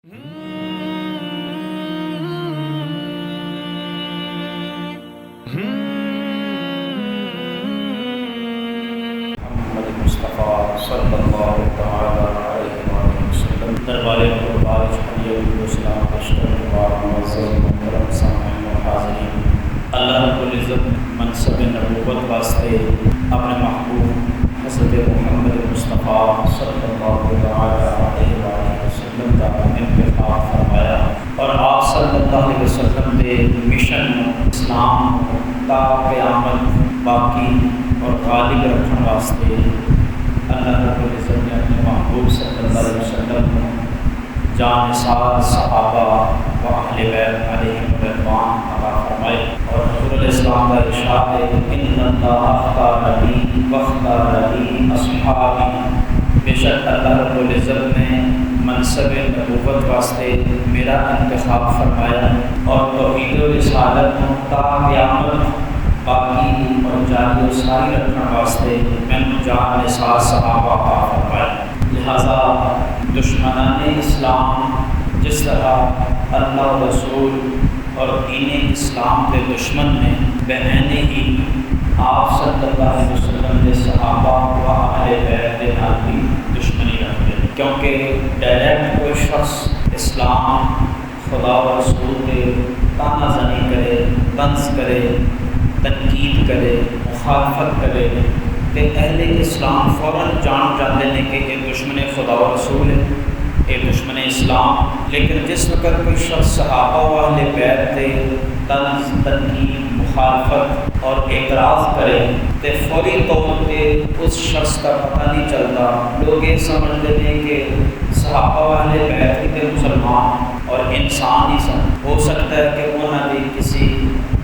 محمد مصطفیٰ صلی اللہ تعالیٰ علیہ وسلم دربار قربان شکریہ السلام اشکر معزز محترم سامعین و حاضرین، اللہ رب العزت منصب نبوت واسطے اپنے محبوب حضرت محمد مصطفیٰ صلی اللہ تعالیٰ علیہ وسلم کا انتخاب فرمایا اور آپ صلی اللہ علیہ وسلم کے مشن اسلام تا قیامت باقی اور غالب رکھنے واسطے اللہ رب العزت نے اپنے محبوب صلی اللہ علیہ وسلم جان نثار صحابہ و اہل بیت علیہم رضوان عطا فرمائے۔ اور حضور علیہ السلام کا ارشاد ہے ان اللہ اختار لی واختار لی اصحابی، بے شک اللہ رب العزت نے منصب نبوت واسطے میرا انتخاب فرمایا اور توحید و رسالت تا قیامت باقی اور جاری و ساری رکھنے واسطے میں جان نثار صحابہ عطا فرمایا۔ لہذا دشمنان اسلام جس طرح اللہ رسول اور دین اسلام کے دشمن نے بہن ہی آپ صلی اللہ علیہ وسلم کے صحابہ و اہل بیت کے نال بھی دشمنی رکھتے ہیں، کیونکہ ڈائریکٹ کوئی شخص اسلام خدا و رسول کے تانا زنی کرے، طنز کرے، تنقید کرے، مخالفت کرے کہ اہل اسلام فوراً جان جاتے ہیں کہ یہ دشمن خدا و رسول ہے، یہ دشمن اسلام۔ لیکن جس وقت کوئی شخص صحابہ و اہل بیت سے طنز، تنقید، مخالفت اور اعتراض کرے تو فوری طور پہ اس شخص کا پتہ نہیں چلتا، لوگ یہ سمجھتے ہیں کہ صحابہ و اہل بیت کے مسلمان اور انسان ہی سن، ہو سکتا ہے کہ انہوں نے کسی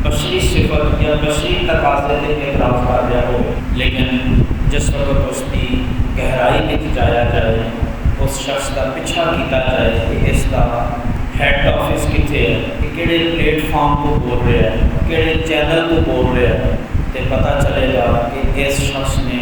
بشری صفت یا بشری تقاضے سے اعتراض کر دیا ہو، لیکن جس وقت اس کی گہرائی میں جایا جائے، اس شخص کا پیچھا کیا جائے کہ اس کا ہیڈ آفس کتنے ہے، کہ کہڑے پلیٹ فارم کو بول رہے ہیں، کہڑے چینل کو بول رہے ہیں، تو پتہ چلے گا کہ اس شخص نے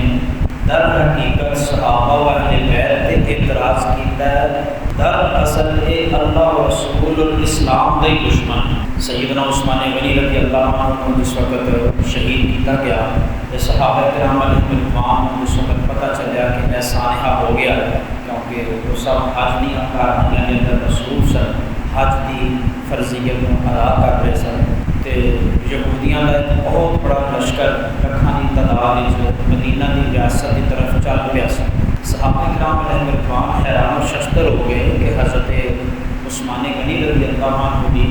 در حقیقت صحابہ و اہل بیت سے اعتراض کیا ہے، در اصل یہ اللہ و رسول الاسلام کے دشمن۔ سیدنا عثمان غنی رضی اللہ عنہ کو جس وقت شہید کیا گیا تو صحابہ کرام علیہم رضوان کو اس وقت پتہ چلا کہ میں سانحہ ہو گیا، کیونکہ وہ سب حج نہیں کر رہے تھے، رسول سن حج کی فرضیت کو ادا کر رہے سن، تو یہودیاں کا ایک بہت بڑا لشکر لکھاں کی تعداد مدینہ کی ریاست کی طرف چل پیا سن۔ صحابہ کرام علیہم رضوان حیران و ششدر ہو گئے کہ حضرت عثمان غنی رضی اللہ عنہ کی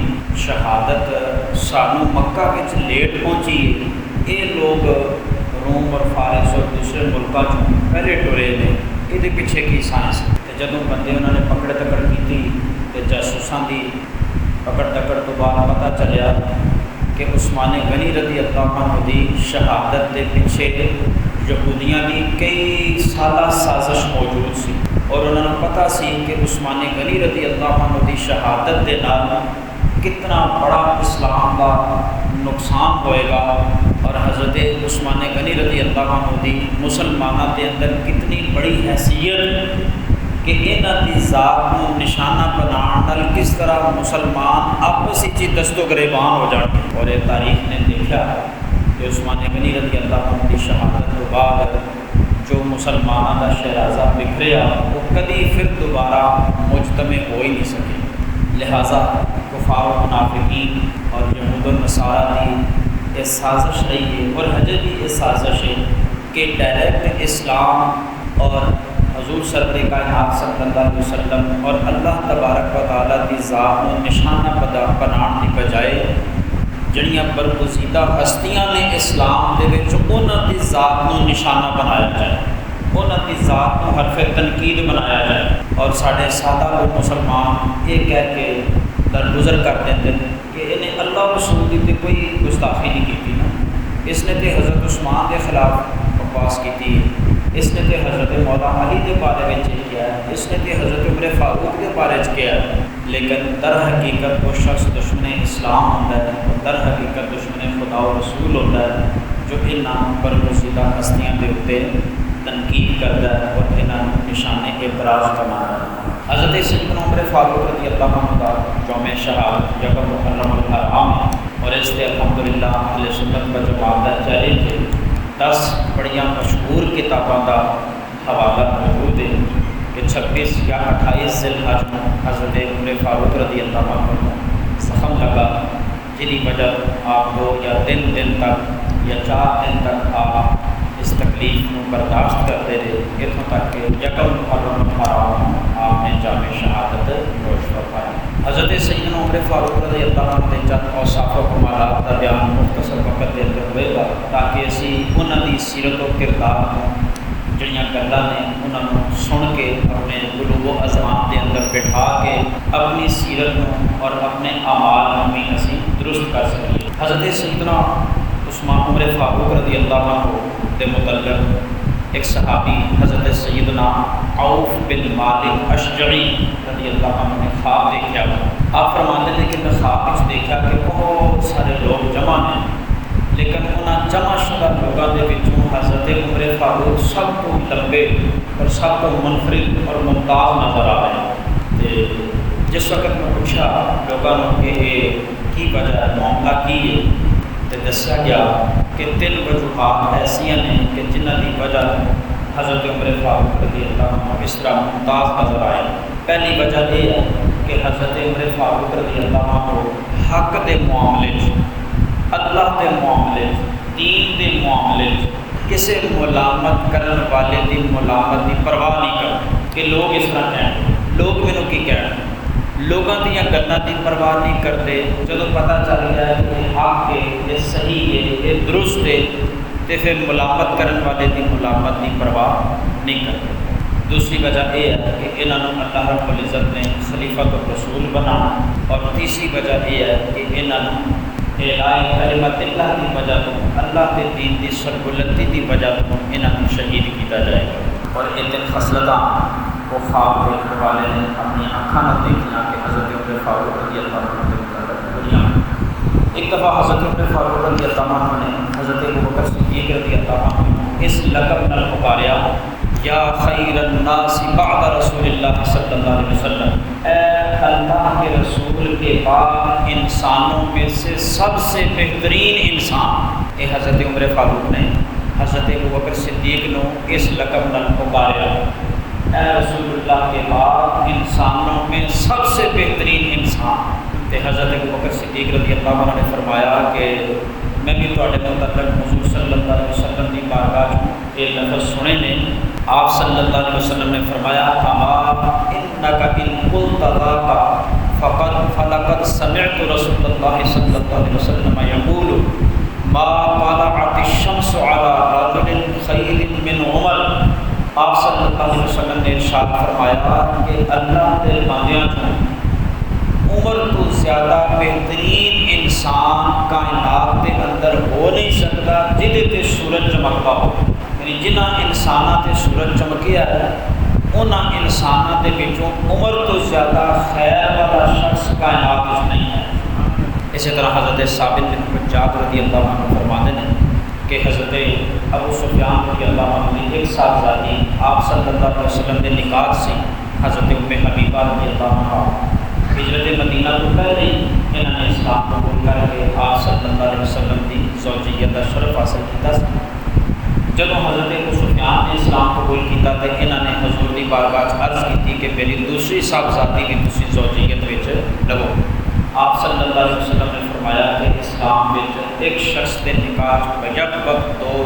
شہادت سانو مکہ وچ لیٹ پہنچی، یہ لوگ روم اور فارس اور دوسرے ملکوں چوں پہلے ٹرے نے، یہ پیچھے کی سائنس۔ جدوں بندے انہوں نے پکڑ تکڑ کی تو جاسوساں دی پکڑ تکڑ تو بعد پتہ چلیا کہ عثمان غنی رضی اللہ عنہ کی شہادت کے پیچھے یہودیاں کی کئی سالہ سازش موجود سی، اور انہوں نے پتہ سی کہ عثمان غنی رضی اللہ عنہ کی شہادت کے نال کتنا بڑا اسلام کا نقصان ہوئے گا، اور حضرت عثمان غنی رضی اللہ عنہ کی مسلمانوں کے اندر کتنی بڑی حیثیت کہ انہاں دی ذات کو نشانہ بنانے کس طرح مسلمان آپس ہی دست و گریبان ہو جان گے۔ اور یہ تاریخ نے دیکھا کہ عثمان غنی رضی اللہ عنہ کی شہادت کے بعد جو مسلمانوں کا شہرازہ بکھریا وہ کبھی پھر دوبارہ مجتمع ہو ہی نہیں سکے۔ لہٰذا کفار و منافقین اور یہود و نصارہ کی یہ سازش رہی ہے، اور حجر بھی یہ سازش ہے کہ ڈائریکٹ اسلام اور حضور سرور کائنات صلی اللہ علیہ وسلم اور اللہ تبارک و تعالیٰ کی ذات کو نشانہ بنانے کی بجائے جڑیاں برگزیدہ ہستیاں نے اسلام دے وچ انہاں دی ذات کو نشانہ بنایا جائے، انہاں دی ذات کو حرف تنقید بنایا جائے، اور سارے سادہ لوگ مسلمان یہ کہہ کے درگزر کر دیتے ہیں کہ انہیں اللہ رسول کی کوئی گستاخی نہیں کی نا، اس نے تو حضرت عثمان کے خلاف بکواس کی، اس نے تو حضرت مولا علی کے بارے میں کیا ہے، اس نے تو حضرت عمر فاروق کے بارے میں کیا ہے، لیکن در حقیقت وہ شخص دشمن اسلام ہوتا ہے، اور در حقیقت دشمن خدا و رسول ہوتا ہے جو انہاں برگزیدہ ہستیاں کے اوپر تنقید کرتا ہے اور انہاں نشان اعتراض بناتا ہے۔ حضرت سیدنا عمر فاروق رضی اللہ عنہ کا یوم شہادت یکم محرم الحرام اور اس سے الحمدللہ اہل سنت کا جماعت چیلنج ہے 10 بڑیاں مشہور کتابوں کا حوالہ موجود ہے کہ 26 یا 28 ذی الحج میں حضرت عمر فاروق رضی اللہ عنہ کو زخم لگا، جنی وجہ آپ 2 یا 3 دن تک یا 4 دن تک آپ اس تکلیف کو برداشت کرتے رہے، اتوں تک کہ یکم محرم الحرام آپ نے جامع شہادت نوش فرمایا۔ حضرت سیدنا عمر فاروق رضی اللہ عنہ کے چند اوصاف و کمالات کا بیان مختصر وقت دے اندر ہوئے گا تاکہ اسی انہوں کی سیرت و کردار کو جڑیاں گلاں نے انہوں سن کے اپنے قلوب و اذہان کے اندر بٹھا کے اپنی سیرت کو اور اپنے اعمال کو بھی اسی درست کر سکیے۔ حضرت سیدنا عثمان عمر فاروق رضی اللہ عنہ کے متعلق ایک صحابی حضرت سیدنا عوف بن مالک اشجعی رضی اللہ عنہ نے خواب دیکھا۔ آپ فرماتے ہیں کہ میں خواب وچ دیکھا کہ بہت سارے لوگ جمع ہیں، لیکن انہاں جمع شدہ لوگوں کے وچوں حضرت عمر فاروق سب کو لمبے اور سب کو منفرد اور ممتاز نظر آ رہے ہیں۔ جس وقت میں پوچھا لوگوں کہ یہ کی وجہ ہے، معاملہ کی ہے، تو دسیا گیا کہ 3 وجوہات ایسا نے کہ جنہ کی وجہ حضرت عمر فاروق رضی اللہ عنہ اس طرح ممتاز نظر آئے۔ پہلی وجہ یہ ہے کہ حضرت عمر فاروق رضی اللہ عنہ حق دے معاملے، اللہ دے معاملے، دین دے معاملے کسی ملامت کرن والے دی ملامت دی پرواہ نہیں کرتے کہ لوگ اس طرح کہیں، لوگ میرے کی کہیں، لوگوں دیا گلاں دی پرواہ نہیں کرتے۔ جب پتہ چل جائے کہ یہ حق ہے، یہ صحیح ہے، یہ درست ہے، تو پھر ملامت کرن والے دی ملامت دی پرواہ نہیں کرتے۔ دوسری وجہ یہ ہے کہ انہوں نے اللہ رب العزت نے خلیفۃ الرسول بنانا، اور تیسری وجہ یہ ہے کہ انہوں نے اعلاء کلمت اللہ کی وجہ تو اللہ کے دین کی سربلندی کی وجہ تو انہوں شہید کیا جائے گا۔ اور یہ 3 خصلتاں وہ خواب دیکھنے والے نے اپنی آنکھوں نہ دیکھنا کہ حضرت عمر فاروق رضی اللہ عنہ کے متعلق دنیا میں ایک دفعہ حضرت عمر فاروق رضی اللہ عنہ نے حضرت ابوبکر صدیق رضی اللہ عنہ اس لقب نال پکاریا، یا خیر الناس بعد رسول اللہ صلی اللہ علیہ وسلم، اے اللہ کے رسول کے بعد انسانوں میں سے سب سے بہترین انسان۔ یہ حضرت عمر فاروق نے حضرت ابوبکر صدیق نو اس لقب نال پکاریا، اے رسول اللہ کے بعد انسانوں میں سب سے بہترین انسان۔ تے حضرت ابوبکر صدیق رضی اللہ عنہ نے فرمایا کہ میں بھی تواڈے متعلق حضور صلی اللہ علیہ وسلم کی بارگاہ میں یہ لفظ سنے نے۔ آپ صلی اللہ علیہ وسلم نے فرمایا، اما انک ان قلت ذاک فلقد سمعت رسول اللہ صلی اللہ علیہ وسلم یقول ما طلعت الشمس على رجل خیر من عمر۔ آپ صلی اللہ علیہ وسلم نے ارشاد فرمایا کہ اللہ کے بندیاں عمر تو زیادہ بہترین انسان کائنات کے اندر ہو نہیں سکتا جہدے تے سورج چمکتا ہو۔ یعنی جنہ انساناں تے سورج چمکیا ہے انہاں انساناں دے وچوں عمر تو زیادہ خیر والا شخص کائنات وچ نہیں ہے۔ اسی طرح حضرت ثابت بن حجاج رضی اللہ عنہ فرماتے ہیں کہ حضرت ابو سفیان رضی اللہ عنہ کی ایک صاحبزادی آپ صلی اللہ علیہ وسلم کے نکاح سے حضرت ام حبیبہ رضی اللہ عنہ ہجرت مدینہ تو پہلے انہوں نے اسلام قبول کر کے آپ صلی اللہ علیہ وسلم کی زوجیت کا شرف حاصل کیا۔ جب حضرت ابو سفیان نے اسلام قبول کیا تو انہوں نے حضور کی بارگاہ عرض کی کہ میری دوسری صاحبزادی بھی تسی زوجیت وچ لگو۔ آپ صلی اللہ علیہ وسلم نے فرمایا کہ اسلام میں ایک شخص کے نکاح بیک وقت 2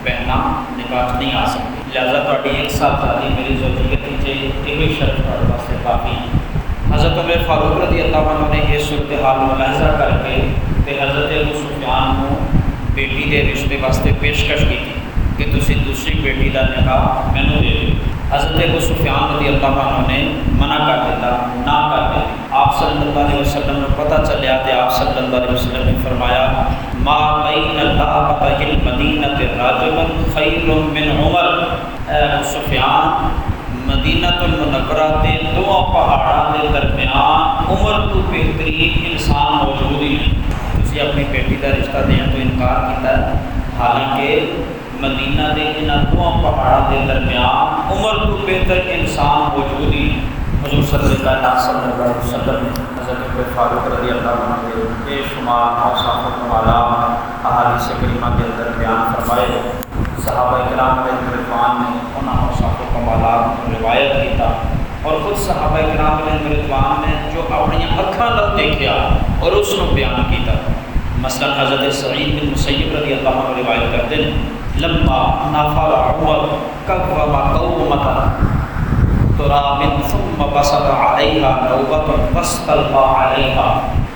بہناں نکاح نہیں آ سکتی، لہٰذا تہاڈی ایک صاحبزادی میری زوجیت وچ یہ شرط تہاڈے واسطے کافی۔ حضرت عمر فاروق رضی اللہ عنہ نے یہ صورتحال ملاحظہ کر کے حضرت ابو سفیان کو بیٹی کے رشتے واسطے پیشکش کی کہ تسی دوسری بیٹی کا نکاح مینوں دے دو۔ حضرت ابو سفیان رضی اللہ عنہ نے منع کر دیتا، نہ کر دی۔ آپ صلی اللہ علیہ وسلم کو پتہ چلیا تو آپ صلی اللہ علیہ وسلم نے فرمایا، ما بین الکعبۃ المدینہ رجل خیر من عمر۔ اے ابو سفیان، مدینہ المنورہ کے 2 پہاڑوں کے درمیان عمر تو بہترین انسان موجود ہی نہیں۔ تسی اپنی بیٹی کا رشتہ دینے تو انکار کیتا ہے، حالانکہ مدینہ کے ان 2 پہاڑوں کے درمیان عمر تو بہتر انسان موجود ہی نہیں۔ حضور صلی اللہ علیہ وسلم حضرت عمر فاروق رضی اللہ عنہ کے بے شمار اوصاف و کمالات احادیث کریمہ کے اندر بیان فرمائے۔ صحابہ کرام علیہ رضوان نے ان اوصاف و کمالات کو روایت کیا اور خود صحابہ کرام علیہ رضوان نے جو اپنی اکھاں نال دیکھا اور اس کو بیان کیا۔ مثلا حضرت سعید بن مسیب رضی اللہ عنہ روایت کرتے ہیں لما نافر عمر قوم قومتا تراب ثم بسط علیها نوبۃ فاستلقى علیها۔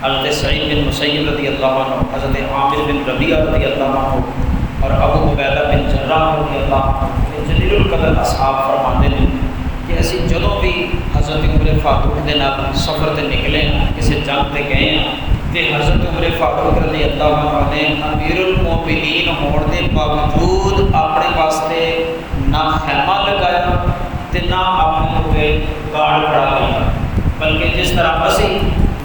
حضرت سعید بن مسیب رضی اللہ عنہ، حضرت عامر بن ربیعہ رضی اللہ عنہ اور ابو عبیدہ بن جراح رضی اللہ عنہ جلیل القدر اصحاب فرماتے ہیں کہ اسی جدوں بھی حضرت عمر فاروق دے نال سفر تے نکلے کسی جنگ تے گئے تے حضرت عمر فاروق رضی اللہ عنہ نے امیر المومنین ہون دے باوجود اپنے واسطے نہ خیمہ لگایا تے نہ اپنے اوپر گارڈ کھڑا کیا، بلکہ جس طرح اسی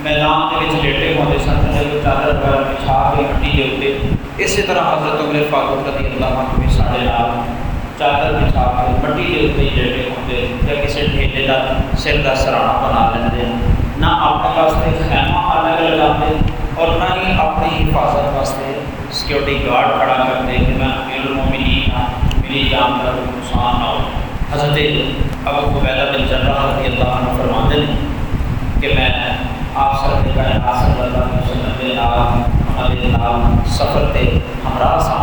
میدان کے وچ لیٹے ہوندے سن تے چادر وغیرہ بچھا کے مٹی دے اوپر، اسی طرح حضرت عمر فاروق رضی اللہ عنہ بھی ساڈے نال چادر بچھا کے مٹی دے اوپر لیٹے ہوندے یا کسی ڈھیلے دا سر دا سرانا بنا لیندے، نہ اپنے واسطے خیمہ الگ لگاتے اور نہ ہی اپنی حفاظت واسطے سیکورٹی گارڈ کھڑا کرتے کہ میں امیر المومنین ہاں، میری جان کا کوئی نقصان نہ ہو۔ حضرت ابو عبیدہ بن جراح رضی اللہ عنہ فرماتے ہیں کہ میں آپ سرکار صلی اللہ علیہ وسلم کے ہمارے نال سفر تے ہمراہ سا،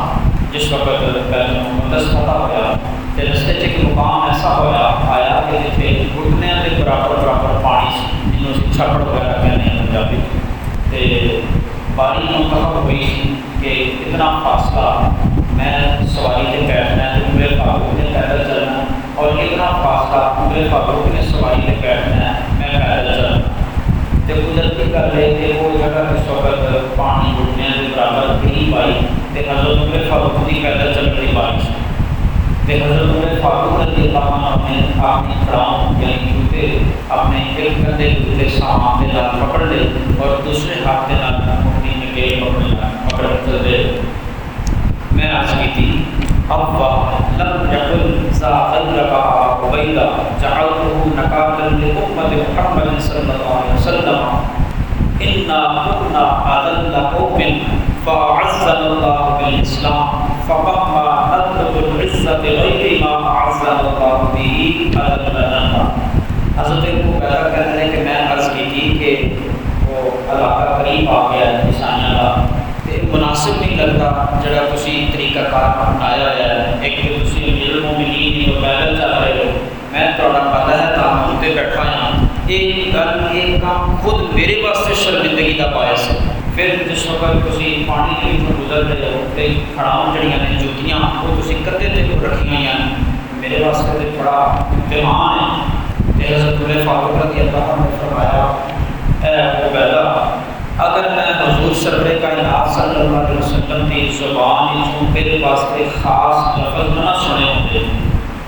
جس وقت بیت المقدس فتح ہوا تے رستے چ ایک مقام ایسا ہوا آیا کہ جتنے گھٹنے کے برابر پانی سی، جنہوں سے چھپڑ وغیرہ کہنے ہیں پنجابی، تے باری منتخب ہوئی کہ اتنا فاصلہ میں سواری سے بیٹھنا ہے، عمر فاروق نے پیدل چلنا اور اتنا فاصلہ عمر فاروق نے سواری سے بیٹھنا ہے، میں پیدل چلنا۔ تو قدرتی کر رہے تھے وہ جگہ اس وقت پانی گھٹنے کے برابر قریب آئی تو حضرت عمر فاروق کی پیدل چل رہی بارش، تو حضرت عمر فاروق رضی اللہ عنہ نے اپنی کھڑاؤں یعنی جوتے اپنے ایک کندھے جوتے سامان کے نال پکڑ لے اور دوسرے ہاتھ کے نال اپنی نکیل پکڑ چل رہے۔ میں عرض کی تھی ابا لم یقل ذا غیرک عبیدہ جعلته نکالا لامت محمد صلی اللہ علیہ وسلم انا كنا اذل قوم فاعزنا الله بالاسلام فمهما نطلب العزة غير ما اعزنا الله به اذلنا۔ حضرت ابو عبیدہ کہتے ہیں کہ میں عرض کی تھی کہ وہ علاقہ قریب آ گیا ہے نشانیاں کا، مناسب نہیں لگتا جڑا تسی طریقہ کار اپنایا ہے، ایک تو تسی امیر المومنین ہو پیدل چل رہے ہو، میں تھوڑا پتہ ہے تاہم تے بیٹھا ہاں، ایک گل ایک کام خود میرے واسطے شرمندگی کا باعث ہے۔ پھر جس وقت تسی پانی کے وچوں گزر رہے ہو تے کھڑاؤں جڑیاں نے جوتیاں وہ تسی کدے تے رکھی ہوئی ہیں، میرے واسطے تے بڑا امتحان ہے۔ تے حضرت عمر فاروق رضی اللہ عنہ نے فرمایا اے ابو عبیدہ اگر میں حضور سرور کائنات صلی اللہ علیہ وسلم کی زبان جو میرے واسطے خاص لفظ نہ سنے ہوتے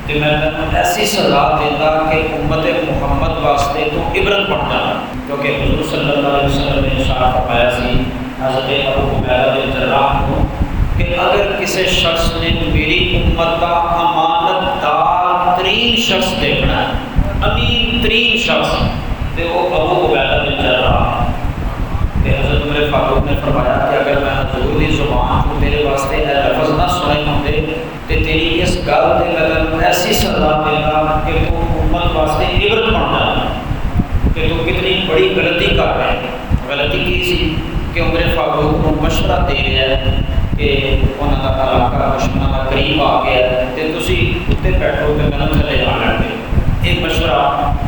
تو میں تمہیں ایسی سزا دیتا کہ امت محمد واسطے تو عبرت بن جانا، کیونکہ حضور صلی اللہ علیہ وسلم نے ارشاد فرمایا سی حضرت ابو عبیدہ بن جراح کو کہ اگر کسی شخص نے میری امت کا امانت دار ترین شخص دیکھنا ہے، امین ترین شخص، تو وہ ابو عبیدہ بن جراح۔ حضرت عمر فاروق نے فرمایا کہ اگر میں حضور کی زبان کو تیرے واسطے اے لفظ نہ سنے ہوتے تو تیری اس گل تے میں ایسی سزا دیتا کہ تو امت واسطے عبرت بن جانا کہ تو کتنی بڑی غلطی کر رہے ہیں۔ غلطی کی سی کہ عمر فاروق کو مشورہ دے رہا ہے کہ انہوں کا علاقہ دشمنوں کا قریب آ گیا ہے تو تسی اتنے بیٹھو تو میں تھلے جا لیں گے۔ ایک مشورہ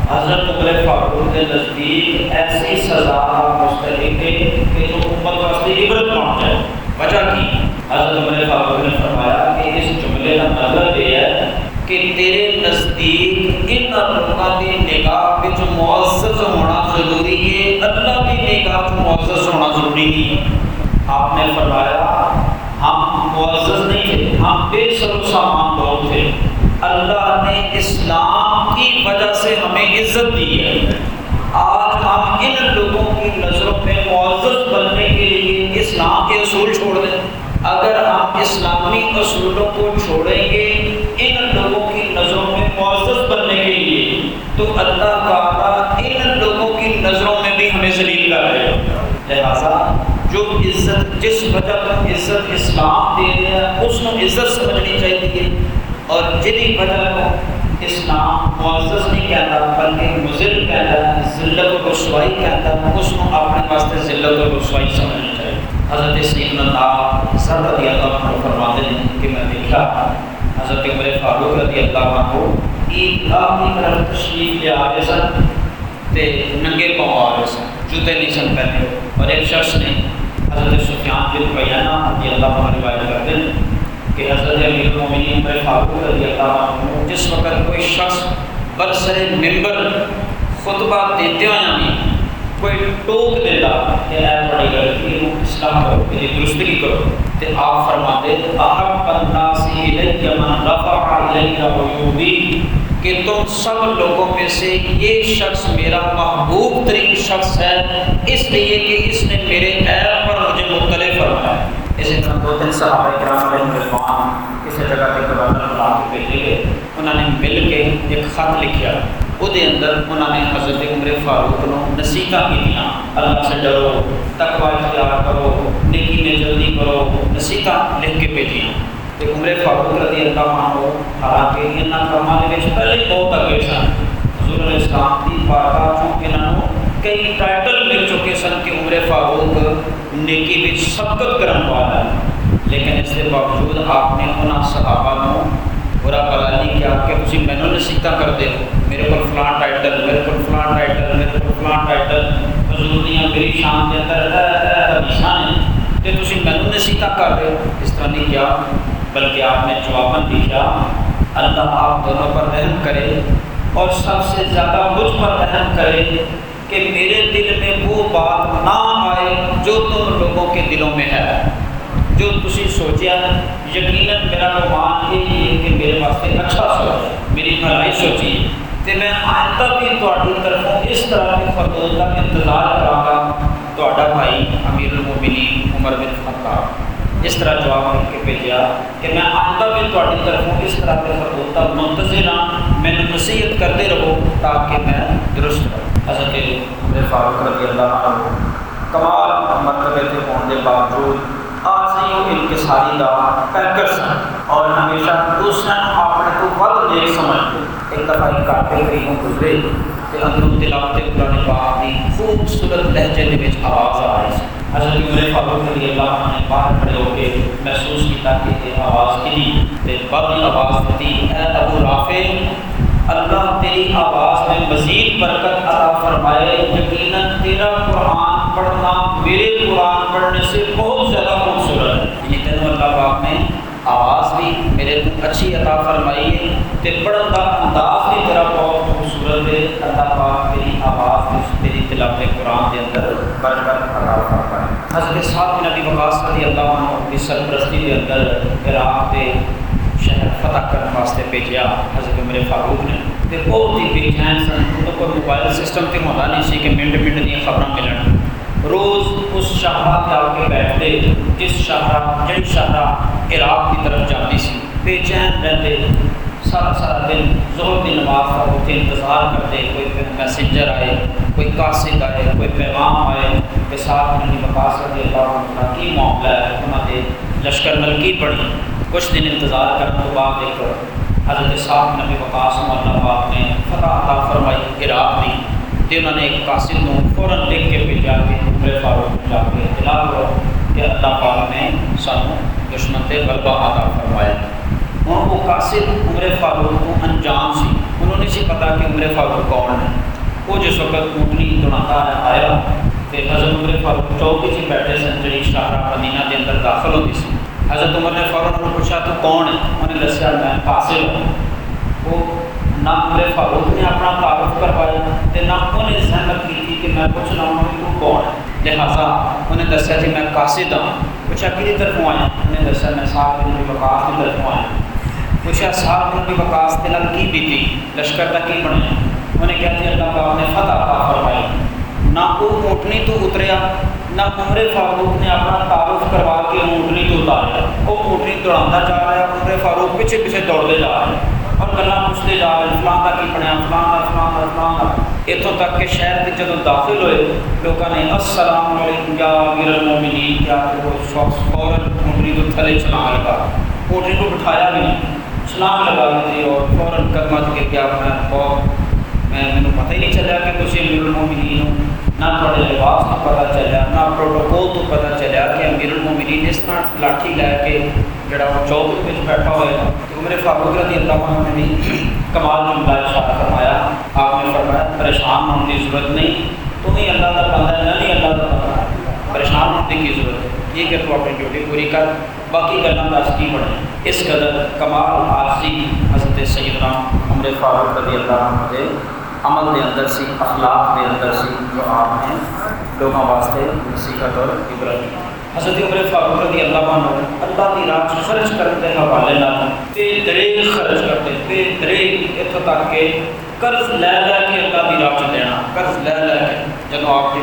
حضرت عمر فاروق کے نزدیک ایسی سزا مستحق ہے کہ جو امت واسطے عبرت بن جائے۔ وجہ کی حضرت عمر فاروق نے فرمایا کہ اس جملے کا مطلب یہ ہے کہ تیرے نزدیک ان لوگوں کی نگاہ وچ معزز ہونا ضروری ہے، اللہ کی نگاہ وچ معزز ہونا ضروری نہیں۔ آپ نے فرمایا ہم معزز نہیں تھے، ہم بے سر و سامان لوگ تھے، اللہ نے اسلام کی وجہ سے ہمیں عزت دی ہے۔ آج ہم ان لوگوں کی نظروں میں معزز بننے کے لیے اسلام کے اصول چھوڑ دیں۔ اگر ہم اسلامی اصولوں کو چھوڑیں گے ان لوگوں کی نظروں میں معزز بننے کے لیے تو اللہ تعالیٰ ان لوگوں کی نظروں میں بھی ہمیں ذلیل کر رہے ہیں. لہٰذا جو عزت جس وجہ پر عزت اسلام دے رہا ہے اس کو عزت سمجھنی چاہیے، اور جنہیں وجہ کو اسلام معزز نہیں کہتا بلکہ مذل کہتا ہے، ذلت و رسوائی کہتا ہے، اس کو اپنے واسطے ذلت و رسوائی سمجھنی چاہیے. حضرت سیدنا حسن رضی اللہ عنہ فرماتے ہیں کہ میں دیکھا حضرت عمر فاروق رضی اللہ عنہ عیدگاہ کی طرف تشریف لے آ رہے سن تے ننگے پاؤں آ رہے سن، جوتے نہیں سن پہنے، اور ایک شخص نے حضرت سفیان بن عیینہ رضی اللہ عنہ روایت کرتے ہیں کہ حضرت امیر المومنین عمر فاروق رضی اللہ عنہ جس وقت کوئی شخص برسر ممبر خطبہ دیتے ہوئے کوئی ٹوک دیتا کہ اے بڑی غلطی ہے، اصلاح کرو، میری درستگی کرو، تو آپ فرماتے احب الناس الی من رفع الی عیوبی، کہ تم سب لوگوں میں سے یہ شخص میرا محبوب ترین شخص ہے اس لیے کہ اس نے میرے عیب پر مجھے مطلع فرمایا. اسی طرح 2-3 صحابہ کرام علیہم رضوان کسی جگہ کے گورنر بنا کے بھیجے گئے، انہوں نے مل کے ایک خط لکھا، وہ دے اندر انہوں نے حضرت عمر فاروق کو نصیحتاں کیتیاں، اللہ سے ڈرو، تقوی اختیار کرو، نیکی میں جلدی کرو، نصیحتاں لکھ کے بھیجیاں. تو عمر فاروق رضی اللہ عنہ حالانکہ انہاں کاماں دے وچ پہلے بہت اگے سن، حضور علیہ السلام دی بارگاہ چوں انہاں نوں کئی ٹائٹل مل چکے سن کہ عمر فاروق نیکی وچ سبقت کرن والا ہے، لیکن اس کے باوجود آپ نے انہاں صحابہ نوں برا بلا نہیں کیا کہ تسی مینوں نصیحتاں کردے ہو، میرے کو فلاں ٹائٹل، میرے کو فلاں ٹائٹل، میرے کو فلاں ٹائٹل، حضور دیاں میری شان دے اندر حدیثاں ہیں تے تسی مینوں نصیحتاں کر رہے ہو. اس طرح نہیں کیا، بلکہ آپ نے جواباً لکھا اللہ آپ دونوں پر رحم کرے اور سب سے زیادہ مجھ پر رحم کرے کہ میرے دل میں وہ بات نہ آئے جو تم لوگوں کے دلوں میں ہے، جو تسی سوچیا. یقیناً میرا گمان یہ ہے کہ میرے واسطے اچھا سوچ، میری بھلائی سوچی، کہ میں آئندہ بھی تہاڈی طرفوں اس طرح کے خطوط کا انتظار کراں گا. تہاڈا بھائی امیر المومنین عمر بن خطاب اس طرح جواب لکھ کے بھیجا کہ میں آئندہ بھی تہاڈی طرفوں اس طرح کے خطوط کا منتظر ہاں، میں نصیحت کرتے رہو تاکہ میں درست رہوں. حضرت عمر فاروق رضی اللہ عنہ کمال مرتبے کے ہونے کے باوجود آجزی و انکساری کا پیکر سن اور ہمیشہ دوسرے اپنے کو ود نیک سمجھتے. ایک دفعہ ایک کافی قریبوں گزرے کہ اندروں تلاوت قرآن پاک کی خوبصورت لہجے دے وچ آواز آ رہی سی. حضرت عمر فاروق رضی اللہ عنہ نے باہر کھڑے ہو کے محسوس کیا کہ یہ آواز کی تے بڑی آواز تھی، اے ابو رافع اللہ تیری آواز میں مزید برکت عطا فرمائے، یقیناً تیرا قرآن پڑھنا میرے قرآن پڑھنے سے بہت زیادہ خوبصورت ہے. یعنی تینوں اللہ پاک نے آواز بھی میرے کو اچھی عطا فرمائی ہے تے پڑھن کا انداز بھی تیرا بہت خوبصورت ہے. اللہ پاک تیری آواز میں تیری تلاوت قرآن کے اندر برکت عطا فرمائے. حضرت سعد بن ابی وقاص رضی اللہ عنہ کی سرپرستی کے اندر عراق کے شہر فتح کرنے واسطے بھیجا حضرت عمر فاروق نے. تے بہت ہی بے چین سن، انہوں کو موبائل سسٹم تے ہوتا نہیں سی کہ منٹ دیا خبراں ملن. روز اس شاہراہ تے آ کے بیٹھتے جس شاہراہ جڑی شاہراہ عراق کی طرف جاتی سی، بے چین رہتے سارا دن ظہر کی نماز کا اتنے انتظار کرتے، کوئی میسنجر آئے، کوئی قاصد آئے، کوئی پیغام آئے کہ ساتھ میں وقاص رضی اللہ عنہ کی معاملہ ہے. انہوں نے لشکر ملکی پڑھی، کچھ دن انتظار کرنے کے بعد ایک حضرت صاحب نبی وقاص اللہ پاک نے فتح عطا فرمائی عراق میں. تو انہوں نے ایک قاصد کو فوراً لکھ کے بھیجا کہ عمر فاروق کو جا کے اطلاع کرو کہ اللہ پاک نے سانوں دشمن سے غلبہ عطا فرمایا. اور وہ قاصد عمر فاروق کو انجام سی، انہوں نے سی پتا کہ عمر فاروق کون ہے. وہ جس وقت اونٹنی دوڑاتا آیا تو حضرت عمر فاروق چوکی سے بیٹھے سن جڑی شاہراہ مدینہ کے اندر داخل ہوتی سی. حضرت عمر نے فوراً انہوں نے پوچھا تو کون ہے؟ انہوں نے دسیا میں قاصد ہوں. وہ نہ عمر فاروق نے اپنا تعارف کروایا تو نہ انہیں زحمت کی تھی کہ میں پوچھ رہا ہوں کہ تو کون ہے. لہٰذا انہیں دسیا کہ میں قاصد ہوں. پوچھا کسی طرفوں آیا؟ انہیں دسیا میں سعد بن ابی وقاص کی طرفوں آیا. پوچھا سعد بن ابی وقاص کے نال کی بیتی، لشکر کا کی بنیا؟ انہیں کہا کہ اللہ پاک نے فتح عطا فرمائی. نہ وہ اونٹنی تو اتریا، نہ عمر فاروق نے اپنا تعارف کروا کے اونٹنی تو اتاریا. وہ اونٹنی دوڑاتا جا رہا ہے، عمر فاروق پیچھے پیچھے دوڑتے جا رہے ہیں. اور گلاں پوچھتے جا رہے فلاں کا کی بنیا فلاں کا اتوں تک کہ شہر میں جب داخل ہوئے لوگوں نے السلام علیکم یا امیر المومنین کیا وہ شخص فوراً اونٹنی کو تھلے چلانے لگا، اونٹنی کو بٹھایا بھی نہیں، سلام لگا دی اور فوراً قدمہ گر گیا۔ میں پتہ ہی نہیں چلا کہ تسی امیر المومنین ہو، نہ تھوڑے لباس تو پتہ چلا، نہ پروٹوکول تو پتہ چلا کہ امیر المومنین اس طرح لاٹھی لے کے جڑا وہ چوک میں بیٹھا ہوئے گا۔ تو عمر فاروق رضی اللہ عنہ نے بھی کمال جملہ ارشاد فرمایا، آپ نے فرمایا پریشان ہونے کی ضرورت نہیں، تو ہی اللہ کا بندہ ہے، نہیں اللہ کا بندہ ہے، پریشان ہونے کی ضرورت ہے، ٹھیک ہے تو اپنی ڈیوٹی پوری کر، باقی گلاں دس کی بڑھیں۔ اس قدر کمال عاجزی حضرت سیدنا عمر فاروق رضی اللہ عنہ کے عمل دے اندر سی، اخلاق دے اندر سی، جو آپ نے لوگوں واسطے نصیحت اور عبرت دی۔ حضرت عمر فاروق رضی اللہ عنہ اللہ کی راہ خرچ کرنے کے حوالے نال بے دریغ خرچ کرتے، بے دریغ، اتوں تک کہ قرض لے کے اللہ کی راہ چ دینا، قرض لے کے۔ جدوں آپ کی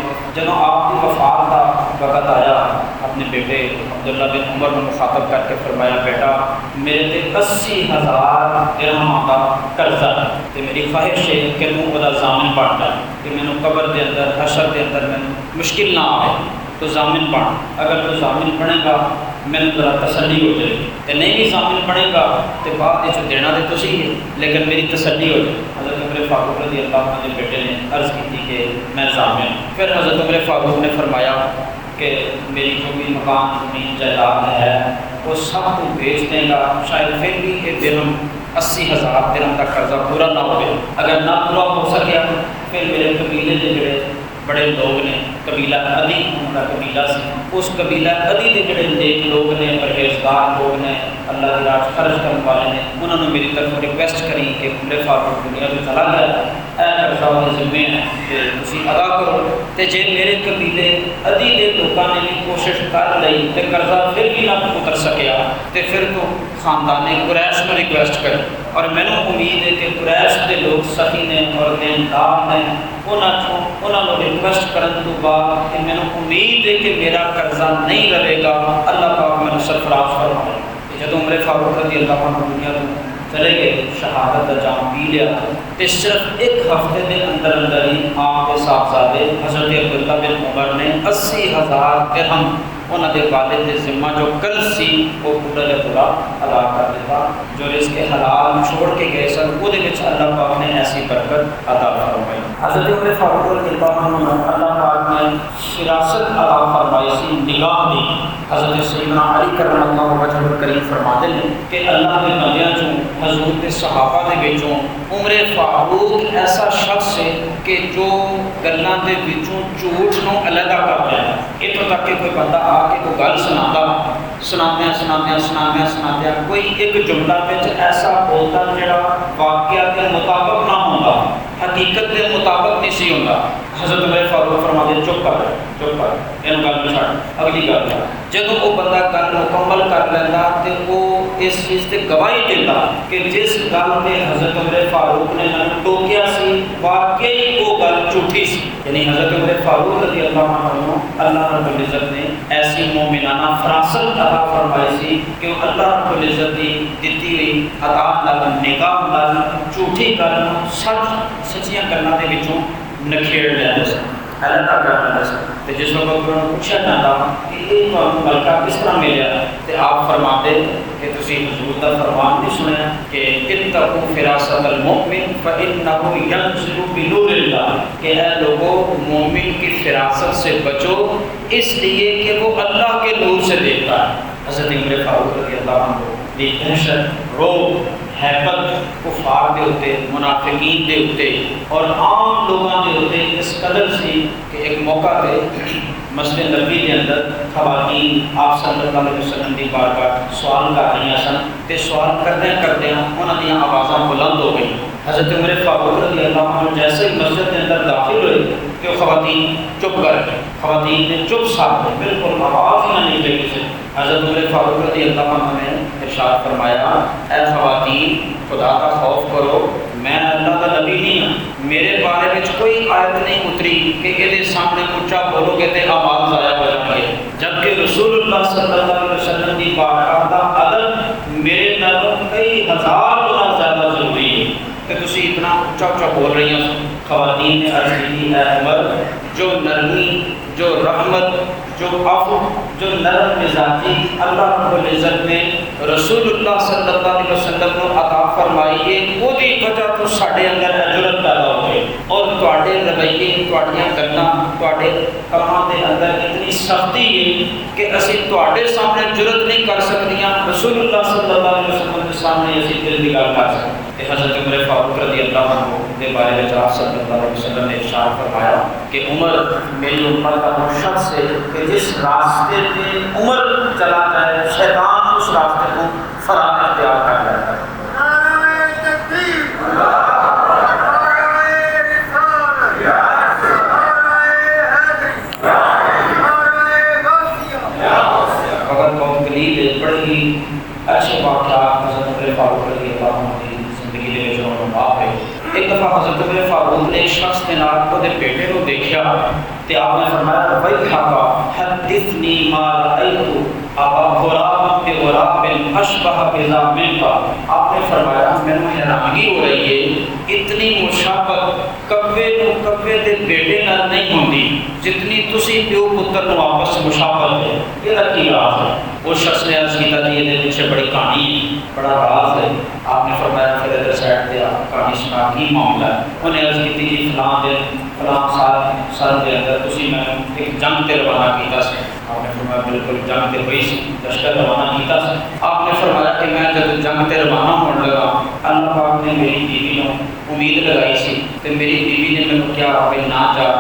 وفات کا وقت آیا، اپنے بیٹے عبداللہ بن عمر کو مخاطب کر کے فرمایا، بیٹا میرے تے 80,000 درہم کا قرضہ ہے، تے میری خواہش ہے کہ تو وہ ضامن بن جائے، کہ مینوں قبر دے اندر حشر دے اندر مینوں مشکل نہ آئے، تو ضامن بن۔ اگر تو ضامن بنے گا مینوں ذرا تسلی ہو جائے گی، تے نہیں بھی ضامن بنے گا تو بعد وچ دینا تے تسی ہے، لیکن میری تسلی ہو جائے۔ حضرت عمر فاروق رضی اللہ عنہ کے بیٹے نے عرض کی کہ میں ضامن ہوں۔ پھر حضرت عمر فاروق نے فرمایا کہ میری جو بھی مکان زمین جائیداد ہے وہ سب کو بیچ دیں گا، شاید پھر بھی یہ درہم 80,000 درہم کا قرضہ پورا نہ ہو، اگر نہ پورا ہو سکیا پھر میرے قبیلے کے جڑے بڑے لوگ نے، قبیلہ عدی ان کا قبیلہ سی، اس قبیلہ عدی کے جڑے نیک لوگ نے، پرہیزگار لوگ نے، اللہ کی راہ خرچ کرنے والے نے، انہوں نے میری طرف ریکویسٹ کری کہ عمر فاروق دنیا سے چلا گیا، اے قرضہ وہ ذمے ہے کہ تسی ادا کرو، تے جے میرے قبیلے عدی کے لوگوں نے بھی کوشش کر لئی تے قرضہ پھر بھی نہ اتر سکیا، تے پھر تو خاندان قریش میں ریکویسٹ کری، اور میں نے امید ہے کہ قریش کے لوگ سخی نے اور دیندار نے انہوں نے ریکویسٹ کرنے تو بعد کہ میں نے امید ہے کہ میرا قرضہ نہیں رہے گا، اللہ پاک میں نے سرفراز فرمائے۔ جب عمر فاروق رضی اللہ عنہ دنیا کو چلے گئے، شہادت کا جام پی لیا، تو صرف ایک ہفتے کے اندر ہی آپ کے صاحبزادے حضرت عبداللہ بن عمر نے 80,000 درہم انہوں نے والد کے ذمہ جو قرض سی وہ پورا کا پورا ادا کر دیتا، جو رزق حلال چھوڑ کے گئے سن وہ اللہ پاک نے ایسی برکت عطا فرمائی۔ حضرت عمر فاروق رضی اللہ عنہ اللہ پاک نے فراست عطا فرمائی سی، نگاہ دی۔ حضرت سیدنا علی کرم اللہ وجہہ الکریم فرماتے ہیں کہ اللہ کے بندیاں چوں حضور کے صحابہ دے وچوں عمر فاروق ایسا شخص ہے کہ جو گلاں دے وچوں جھوٹ نو علیحدہ کر دے، اتوں تک کہ کوئی بندہ آ کے کوئی گل سناندیا کوئی ایک جملہ وچ ایسا بولتا جڑا واقعہ کے مطابق نہ ہوندا، حقیقت کے مطابق نہیں سی ہوندا، حضرت عمر فاروق فرماتے چپ کر ان گل چھڈ، اگلی گل جب وہ بندہ گل مکمل کر لینا تو وہ اس چیز سے گواہی دیتا کہ جس گل پہ حضرت عمر فاروق نے ٹوکیا سی واقعی وہ گل جھوٹی سی، یعنی حضرت عمر فاروق رضی اللہ عنہ اللہ رب العزت نے ایسی مومنانہ فراست عطا فرمائی سی کہ اللہ رب العزت کی دیتی ہوئی عطا نال نگاہ نال جھوٹی گل سچیاں گلاں دے وچوں نکھیڑ لیندے سن، علیحدہ کر لیندے سن۔ تے جس وقت انہوں نے پوچھا جاتا کہ یہ ملکہ کس طرح ملیا تو آپ فرماتے کہ تسی حضور کا فرمان بھی سنیا کہ اتقوا فراست المؤمن فإنه ينزل بنور اللہ، کہ اے لوگوں مومن کی فراست سے بچو اس لیے کہ وہ اللہ کے نور سے دیکھتا ہے۔ حضرت عمر فاروق رضی اللہ عنہ دی دہشت، روب، حیبت کفار دے ہوتے، منافقین دے ہوتے اور عام لوگوں دے ہوتے اس قدر سی کہ ایک موقع پہ مسجد نبی کے اندر خواتین آپ صلی اللہ علیہ وسلم کی بارگاہ سوال کر رہی سن، تے سوال کردے انہوں نے آوازاں بلند ہو گئی۔ حضرت عمر فاروق رضی اللہ عنہ جیسے ہی مسجد کے اندر داخل ہوئے کہ وہ خواتین چپ کر گئی، خواتین نے چپ ساتھ بالکل آواز ہی نہیں لگی سے۔ حضرت عمر فاروق رضی اللہ عنہ نے ارشاد فرمایا، اے خواتین خدا کا خوف کرو، میں اللہ کا نبی نہیں ہوں، میرے بارے میں کوئی آیت نہیں اتری کہ یہ سامنے اونچا بولو گے تو آواز ضائع ہو جائے گی، جبکہ رسول اللہ صلی اللہ علیہ وسلم کی بارگاہ کا ادب میرے نالوں کئی ہزار گنا زیادہ ضروری اتنا اونچا اونچا بول رہی ہیں خواتین نے عرض کی اے عمر جو نرمی جو رحمت جو عفو جو نرم مزاجی اللہ رب العزت نے رسول اللہ صلی اللہ علیہ وسلم کو عطا فرمائی ہے وہی وجہ تو ساڈے اندر جرأت پیدا ہو گئی اور تواڈے رویے تواڈیاں گلاں تواڈے کماں دے اندر اتنی سختی ہے کہ اسی تواڈے سامنے جرأت نہیں کر سکدیاں رسول اللہ صلی اللہ علیہ وسلم کے سامنے اسی دل دی گل کر سکتے کہ حضرت عمر فاروق رضی اللہ عنہ کے بارے میں آپ صلی اللہ علیہ وسلم نے ارشاد فرمایا کہ عمر میری امت کا وہ شخص ہے کہ جس راستے پہ عمر چلا جائے شیطان اس راستے کو فراغ اختیار کر جاتا ہے. اگر بہت قلیل ہے بڑے ہی اچھے واقعات حضرت عمر فاروق رضی اللہ عنہ کی زندگی دے وچ ہونے والا ہے. ایک دفعہ حضرت عمر فاروق نے ایک شخص کے نال اودے بیٹے کو دیکھا تے آپ نے فرمایا بھائی کھاکا حدثنی ما رأیت ابا غراب کے غراب اشبہ بذا منکا. آپ نے فرمایا میں نے حیرانگی ہو رہی ہے اتنی مشابہت کبے نو کبے دے بیٹے نال نہیں ہوندی جتنی تسی پیو پتر نو آپس مشابہت ہے. یہ کی راز ہے. اس شخص نے عرض کیا کہ یہ پیچھے بڑی کہانی ہے بڑا راز ہے. آپ نے فرمایا پھر ادھر سائڈ پہ کہانی سنا کی معاملہ ہے. انہیں عرض کی جی فلاں دن فلاں سال کے اندر تسی میں ایک جنگ تے روانہ کیتا سی. آپ نے فرمایا بالکل جنگ تے ہوئی سی لشکر روانہ کیتا سی. آپ نے فرمایا کہ میں جب جنگ تے روانہ ہونے لگا اللہ پاک نے میری بیوی نو امید لگائی سی تے میری بیوی نے مینوں کیا کہ نہ جا.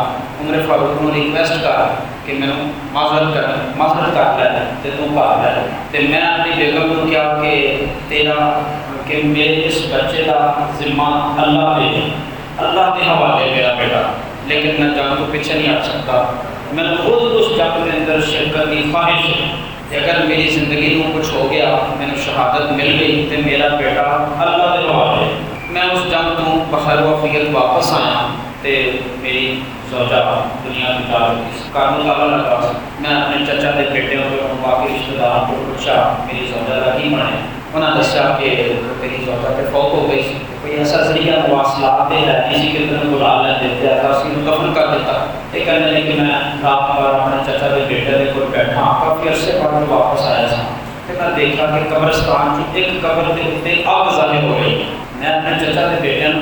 عمر فاروق نو ریکویسٹ کر کہ مینوں معذرت کر لے تے تو گھر لے تے میں اپنی بیگم نو کیا کہ تیرا کہ میرے اس بچے کا ذمہ اللہ دے اللہ کے حوالے میرا بیٹا لیکن میں جنگ کو پیچھے نہیں ہٹ سکتا. میں خود اس جنگ کے اندر شرکت کی خواہش ہے کہ اگر میری زندگی میں کچھ ہو گیا میں نے شہادت مل گئی تو میرا بیٹا اللہ کے حوالے. میں اس جنگ کو بخیر وفیت واپس آیا تو میری زوجہ دنیا کی تعلق کارنو تعالیٰ لگا. میں اپنے چچا کے بیٹے اور باقی رشتہ داروں کو پوچھا میری زوجہ کا کی بنے. انہوں نے دسیا کہ میری زوجہ پہ فوت ہو گئی سی. کوئی ایسا ذریعہ مواصلات دے ہے کسی کے اندر بلا لے دیتے ہیں اسی کو دفن کر دیتا. یہ کہنے لگے کہ میں رات بھر اپنے چچا کے بیٹے کے کوئی بیٹھا کافی عرصے بعد واپس آیا تھا. پھر میں دیکھا کہ قبرستان کی ایک قبر کے اتنے آگ ظاہر ہو گئی. میں اپنے چچا کے بیٹے